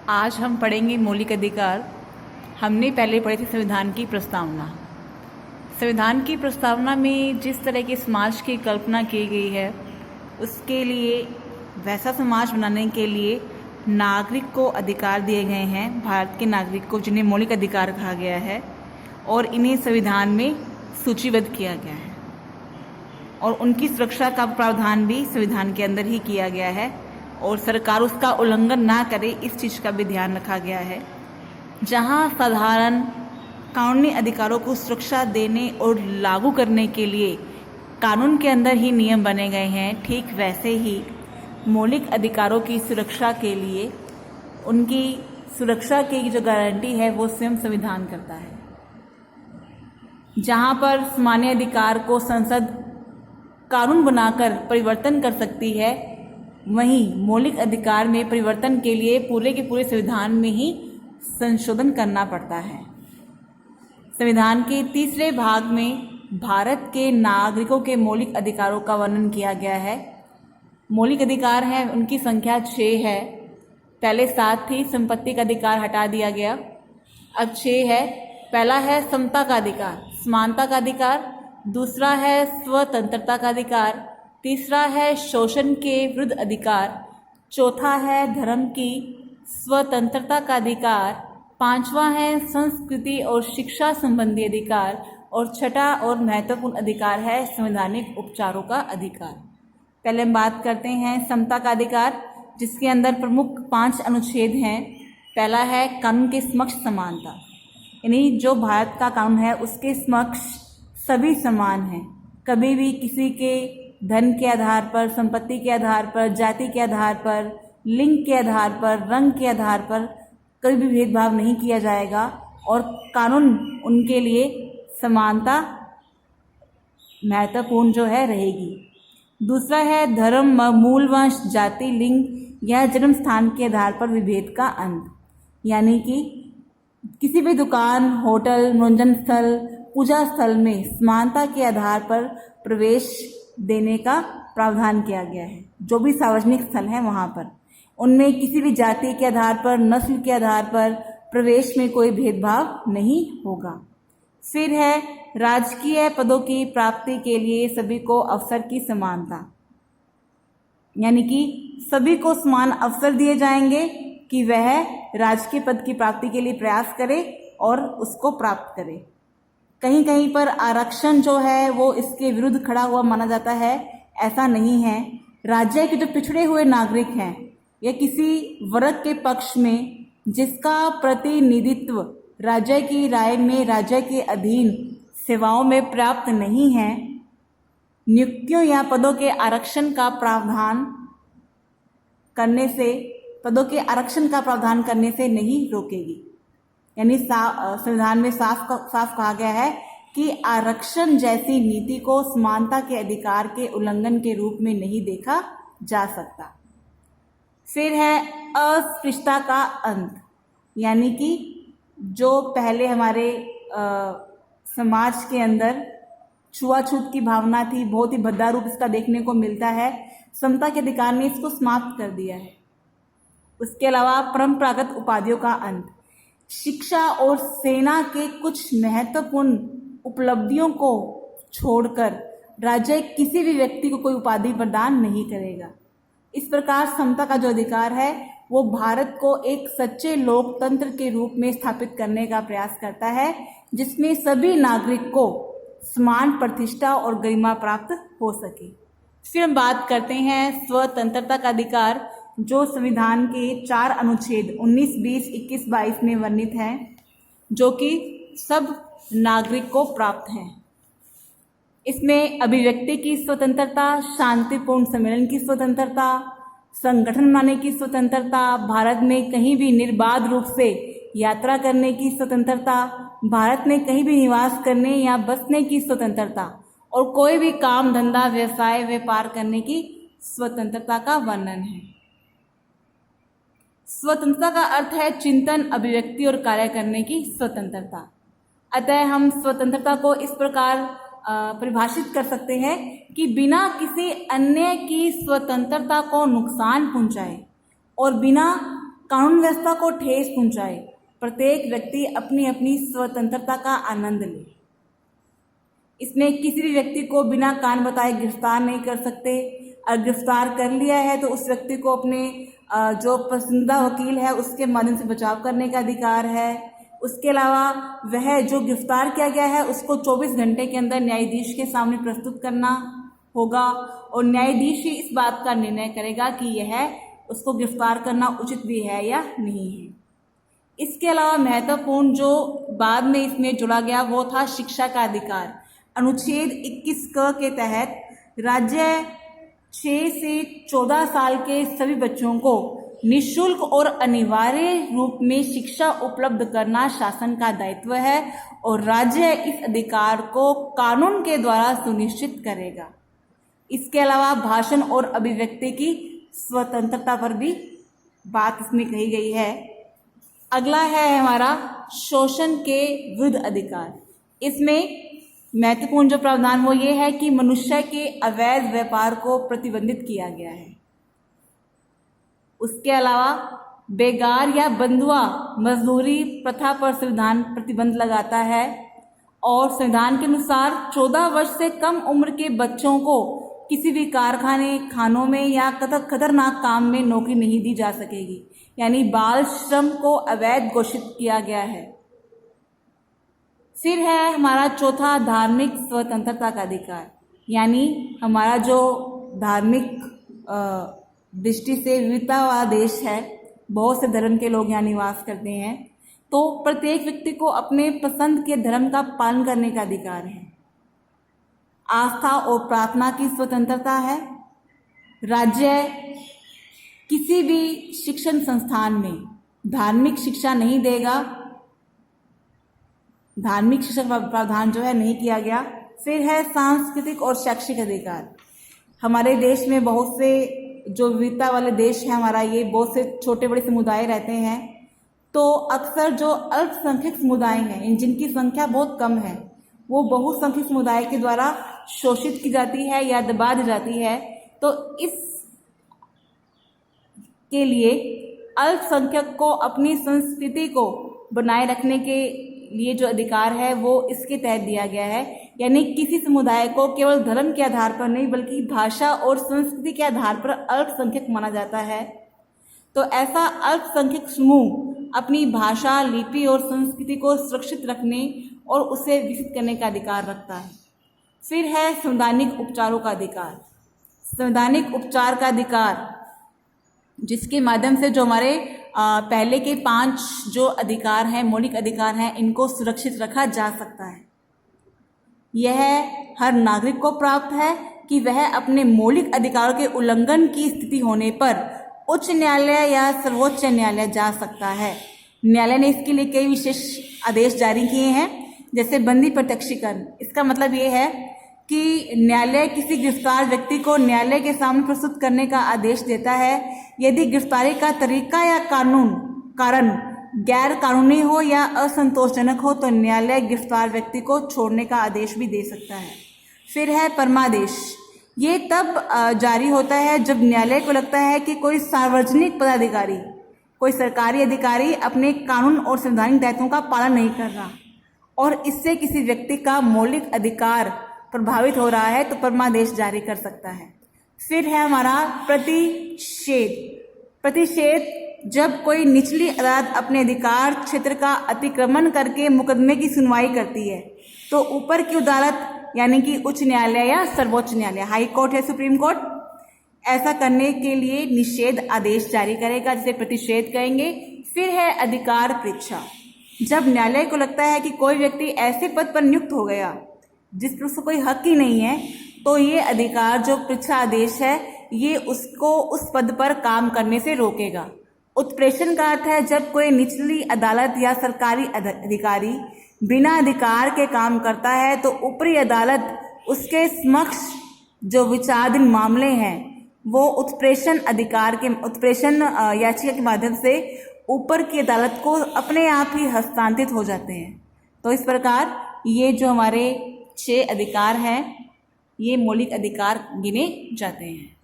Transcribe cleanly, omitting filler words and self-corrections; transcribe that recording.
आज हम पढ़ेंगे मौलिक अधिकार। हमने पहले पढ़ी थी संविधान की प्रस्तावना। संविधान की प्रस्तावना में जिस तरह के समाज की कल्पना की गई है, उसके लिए वैसा समाज बनाने के लिए नागरिक को अधिकार दिए गए हैं, भारत के नागरिक को, जिन्हें मौलिक अधिकार कहा गया है, और इन्हें संविधान में सूचीबद्ध किया गया है और उनकी सुरक्षा का प्रावधान भी संविधान के अंदर ही किया गया है और सरकार उसका उल्लंघन ना करे, इस चीज़ का भी ध्यान रखा गया है। जहां साधारण कानूनी अधिकारों को सुरक्षा देने और लागू करने के लिए कानून के अंदर ही नियम बने गए हैं, ठीक वैसे ही मौलिक अधिकारों की सुरक्षा के लिए उनकी सुरक्षा की जो गारंटी है वो स्वयं संविधान करता है। जहां पर सामान्य अधिकार को संसद कानून बनाकर परिवर्तन कर सकती है, वहीं मौलिक अधिकार में परिवर्तन के लिए पूरे के पूरे संविधान में ही संशोधन करना पड़ता है। संविधान के तीसरे भाग में भारत के नागरिकों के मौलिक अधिकारों का वर्णन किया गया है। मौलिक अधिकार हैं, उनकी संख्या 6 है। पहले 7 थी, संपत्ति का अधिकार हटा दिया गया, अब 6 है। पहला है समता का अधिकार, समानता का अधिकार। दूसरा है स्वतंत्रता का अधिकार। तीसरा है शोषण के विरुद्ध अधिकार। चौथा है धर्म की स्वतंत्रता का अधिकार। पांचवा है संस्कृति और शिक्षा संबंधी अधिकार। और छठा और महत्वपूर्ण अधिकार है संवैधानिक उपचारों का अधिकार। पहले हम बात करते हैं समता का अधिकार, जिसके अंदर प्रमुख 5 अनुच्छेद हैं। पहला है कानून के समक्ष समानता, यानी जो भारत का कानून है उसके समक्ष सभी समान हैं। कभी भी किसी के धन के आधार पर, संपत्ति के आधार पर, जाति के आधार पर, लिंग के आधार पर, रंग के आधार पर कभी भी भेदभाव नहीं किया जाएगा और कानून उनके लिए समानता महत्वपूर्ण जो है रहेगी। दूसरा है धर्म, मूल वंश, जाति, लिंग या जन्म स्थान के आधार पर विभेद का अंत, यानी कि किसी भी दुकान, होटल, मनोरंजन स्थल, पूजा स्थल में समानता के आधार पर प्रवेश देने का प्रावधान किया गया है। जो भी सार्वजनिक स्थल हैं वहाँ पर उनमें किसी भी जाति के आधार पर, नस्ल के आधार पर प्रवेश में कोई भेदभाव नहीं होगा। फिर है राजकीय पदों की प्राप्ति के लिए सभी को अवसर की समानता, यानी कि सभी को समान अवसर दिए जाएंगे कि वह राजकीय पद की प्राप्ति के लिए प्रयास करे और उसको प्राप्त करे। कहीं कहीं पर आरक्षण जो है वो इसके विरुद्ध खड़ा हुआ माना जाता है, ऐसा नहीं है। राज्य के जो पिछड़े हुए नागरिक हैं या किसी वर्ग के पक्ष में जिसका प्रतिनिधित्व राज्य की राय में राज्य के अधीन सेवाओं में प्राप्त नहीं है, नियुक्तियों या पदों के आरक्षण का प्रावधान करने से, पदों के आरक्षण का प्रावधान करने से नहीं रोकेगी। यानी संविधान में साफ कहा गया है कि आरक्षण जैसी नीति को समानता के अधिकार के उल्लंघन के रूप में नहीं देखा जा सकता। फिर है अस्पृश्यता का अंत, यानी कि जो पहले हमारे समाज के अंदर छुआछूत की भावना थी, बहुत ही भद्दा रूप इसका देखने को मिलता है, समता के अधिकार ने इसको समाप्त कर दिया है। उसके अलावा परंपरागत उपाधियों का अंत, शिक्षा और सेना के कुछ महत्वपूर्ण उपलब्धियों को छोड़कर राज्य किसी भी व्यक्ति को कोई उपाधि प्रदान नहीं करेगा। इस प्रकार समता का जो अधिकार है वो भारत को एक सच्चे लोकतंत्र के रूप में स्थापित करने का प्रयास करता है, जिसमें सभी नागरिक को समान प्रतिष्ठा और गरिमा प्राप्त हो सके। फिर हम बात करते हैं स्वतंत्रता का अधिकार, जो संविधान के 4 अनुच्छेद 19, 20, 21, 22 में वर्णित हैं, जो कि सब नागरिक को प्राप्त हैं। इसमें अभिव्यक्ति की स्वतंत्रता, शांतिपूर्ण सम्मेलन की स्वतंत्रता, संगठन बनाने की स्वतंत्रता, भारत में कहीं भी निर्बाध रूप से यात्रा करने की स्वतंत्रता, भारत में कहीं भी निवास करने या बसने की स्वतंत्रता और कोई भी काम, धंधा, व्यवसाय, व्यापार करने की स्वतंत्रता का वर्णन है। स्वतंत्रता का अर्थ है चिंतन, अभिव्यक्ति और कार्य करने की स्वतंत्रता। अतः हम स्वतंत्रता को इस प्रकार परिभाषित कर सकते हैं कि बिना किसी अन्य की स्वतंत्रता को नुकसान पहुंचाए और बिना कानून व्यवस्था को ठेस पहुंचाए। प्रत्येक व्यक्ति अपनी अपनी स्वतंत्रता का आनंद ले। इसमें किसी भी व्यक्ति को बिना कारण बताए गिरफ्तार नहीं कर सकते। अगर गिरफ्तार कर लिया है तो उस व्यक्ति को अपने जो पसंदीदा वकील है उसके माध्यम से बचाव करने का अधिकार है। उसके अलावा वह जो गिरफ्तार किया गया है उसको 24 घंटे के अंदर न्यायाधीश के सामने प्रस्तुत करना होगा और न्यायाधीश ही इस बात का निर्णय करेगा कि यह उसको गिरफ्तार करना उचित भी है या नहीं है। इसके अलावा महत्वपूर्ण जो बाद में इसमें जुड़ा गया वो था शिक्षा का अधिकार। अनुच्छेद 21 क के तहत राज्य 6 से 14 साल के सभी बच्चों को निःशुल्क और अनिवार्य रूप में शिक्षा उपलब्ध करना शासन का दायित्व है और राज्य इस अधिकार को कानून के द्वारा सुनिश्चित करेगा। इसके अलावा भाषण और अभिव्यक्ति की स्वतंत्रता पर भी बात इसमें कही गई है। अगला है हमारा शोषण के विरुद्ध अधिकार। इसमें महत्वपूर्ण जो प्रावधान वो ये है कि मनुष्य के अवैध व्यापार को प्रतिबंधित किया गया है। उसके अलावा बेगार या बंधुआ मजदूरी प्रथा पर संविधान प्रतिबंध लगाता है और संविधान के अनुसार 14 वर्ष से कम उम्र के बच्चों को किसी भी कारखाने, खानों में या खतरनाक काम में नौकरी नहीं दी जा सकेगी, यानी बाल श्रम को अवैध घोषित किया गया है। फिर है हमारा चौथा धार्मिक स्वतंत्रता का अधिकार, यानी हमारा जो धार्मिक दृष्टि से विविधता वाला देश है, बहुत से धर्म के लोग यहाँ निवास करते हैं, तो प्रत्येक व्यक्ति को अपने पसंद के धर्म का पालन करने का अधिकार है। आस्था और प्रार्थना की स्वतंत्रता है। राज्य किसी भी शिक्षण संस्थान में धार्मिक शिक्षा नहीं देगा। धार्मिक शिक्षा का प्रावधान जो है नहीं किया गया। फिर है सांस्कृतिक और शैक्षिक अधिकार। हमारे देश में बहुत से जो विविधता वाले देश है हमारा, ये बहुत से छोटे बड़े समुदाय रहते हैं, तो अक्सर जो अल्पसंख्यक समुदाय हैं जिनकी संख्या बहुत कम है, वो बहुसंख्यक समुदाय के द्वारा शोषित की जाती है या दबा दी जाती है। तो इस के लिए अल्पसंख्यक को अपनी संस्कृति को बनाए रखने के लिए जो अधिकार है वो इसके तहत दिया गया है, यानी किसी समुदाय को केवल धर्म के आधार पर नहीं बल्कि भाषा और संस्कृति के आधार पर अल्पसंख्यक माना जाता है। तो ऐसा अल्पसंख्यक समूह अपनी भाषा, लिपि और संस्कृति को सुरक्षित रखने और उसे विकसित करने का अधिकार रखता है। फिर है संवैधानिक उपचारों का अधिकार। संवैधानिक उपचार का अधिकार जिसके माध्यम से जो हमारे पहले के 5 जो अधिकार हैं, मौलिक अधिकार हैं, इनको सुरक्षित रखा जा सकता है। यह हर नागरिक को प्राप्त है कि वह अपने मौलिक अधिकारों के उल्लंघन की स्थिति होने पर उच्च न्यायालय या सर्वोच्च न्यायालय जा सकता है। न्यायालय ने इसके लिए कई विशेष आदेश जारी किए हैं, जैसे बंदी प्रत्यक्षीकरण। इसका मतलब ये है कि न्यायालय किसी गिरफ्तार व्यक्ति को न्यायालय के सामने प्रस्तुत करने का आदेश देता है। यदि गिरफ्तारी का तरीका या कारण गैर कानूनी हो या असंतोषजनक हो तो न्यायालय गिरफ्तार व्यक्ति को छोड़ने का आदेश भी दे सकता है। फिर है परमादेश। ये तब जारी होता है जब न्यायालय को लगता है कि कोई सार्वजनिक पदाधिकारी, कोई सरकारी अधिकारी अपने कानून और संवैधानिक दायित्वों का पालन नहीं कर रहा और इससे किसी व्यक्ति का मौलिक अधिकार प्रभावित हो रहा है तो परमादेश जारी कर सकता है। फिर है हमारा प्रतिषेध। प्रतिषेध जब कोई निचली अदालत अपने अधिकार क्षेत्र का अतिक्रमण करके मुकदमे की सुनवाई करती है तो ऊपर की अदालत यानी कि उच्च न्यायालय या सर्वोच्च न्यायालय, हाई कोर्ट या सुप्रीम कोर्ट, ऐसा करने के लिए निषेध आदेश जारी करेगा, जिसे प्रतिषेध कहेंगे। फिर है अधिकार परीक्षा। जब न्यायालय को लगता है कि कोई व्यक्ति ऐसे पद पर नियुक्त हो गया जिस पर उसको कोई हक ही नहीं है, तो ये अधिकार जो परीक्षा आदेश है ये उसको उस पद पर काम करने से रोकेगा। उत्प्रेषण का अर्थ है जब कोई निचली अदालत या सरकारी अधिकारी बिना अधिकार के काम करता है तो ऊपरी अदालत उसके समक्ष जो विचाराधीन मामले हैं वो उत्प्रेषण याचिका के माध्यम से ऊपर की अदालत को अपने आप ही हस्तांतरित हो जाते हैं। तो इस प्रकार ये जो हमारे 6 अधिकार हैं ये मौलिक अधिकार गिने जाते हैं।